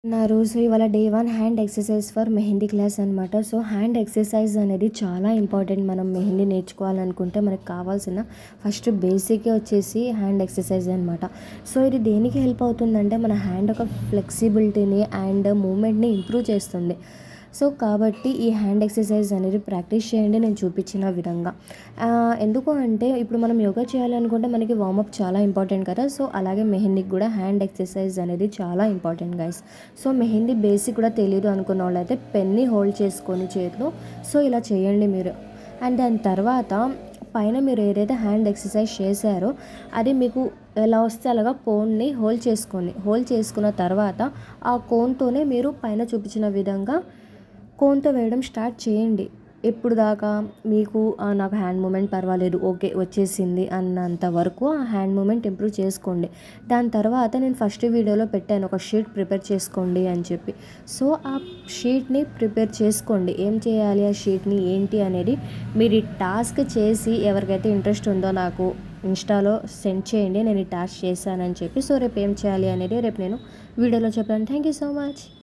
So ఇవాళ day 1 hand exercise for mehndi class అనమాట. So hand exercise అనేది చాలా ఇంపార్టెంట్. మనం మెహందీ నేర్చుకోవాలనుకుంటే మనకు కావాల్సిన ఫస్ట్ బేసికే వచ్చేసి హ్యాండ్ ఎక్సర్సైజ్ అనమాట. సో ఇది దేనికి హెల్ప్ అవుతుందంటే మన హ్యాండ్ ఒక ఫ్లెక్సిబిలిటీని అండ్ మూమెంట్ని ఇంప్రూవ్ చేస్తుంది. సో కాబట్టి ఈ హ్యాండ్ ఎక్సర్సైజ్ అనేది ప్రాక్టీస్ చేయండి నేను చూపించిన విధంగా. ఎందుకు అంటే ఇప్పుడు మనం యోగా చేయాలనుకుంటే మనకి వార్మప్ చాలా ఇంపార్టెంట్ కదా. సో అలాగే మెహందీకి కూడా హ్యాండ్ ఎక్సర్సైజ్ అనేది చాలా important guys. So mehndi basic కూడా తెలియదు అనుకున్న వాళ్ళైతే పెన్ని హోల్డ్ చేసుకొని చేతిలో సో ఇలా చేయండి మీరు. అండ్ దాని తర్వాత పైన మీరు ఏదైతే హ్యాండ్ ఎక్సర్సైజ్ చేశారో అది మీకు ఎలా వస్తే అలాగా కోన్ని హోల్డ్ చేసుకోండి. హోల్డ్ చేసుకున్న తర్వాత ఆ కోన్తోనే మీరు పైన చూపించిన విధంగా కోన్తో వేయడం స్టార్ట్ చేయండి. ఎప్పుడు దాకా మీకు నాకు హ్యాండ్ మూమెంట్ పర్వాలేదు ఓకే వచ్చేసింది అన్నంత వరకు ఆ హ్యాండ్ మూమెంట్ ఇంప్రూవ్ చేసుకోండి. దాని తర్వాత నేను ఫస్ట్ వీడియోలో పెట్టాను ఒక షీట్ ప్రిపేర్ చేసుకోండి అని చెప్పి. సో ఆ షీట్ని ప్రిపేర్ చేసుకోండి. ఏం చేయాలి ఆ షీట్ని ఏంటి అనేది మీరు ఈ టాస్క్ చేసి ఎవరికైతే ఇంట్రెస్ట్ ఉందో నాకు ఇన్స్టాలో సెండ్ చేయండి నేను ఈ టాస్క్ చేశానని చెప్పి. సో రేపు ఏం చేయాలి అనేది రేపు నేను వీడియోలో చెప్పాను. Thank you so much.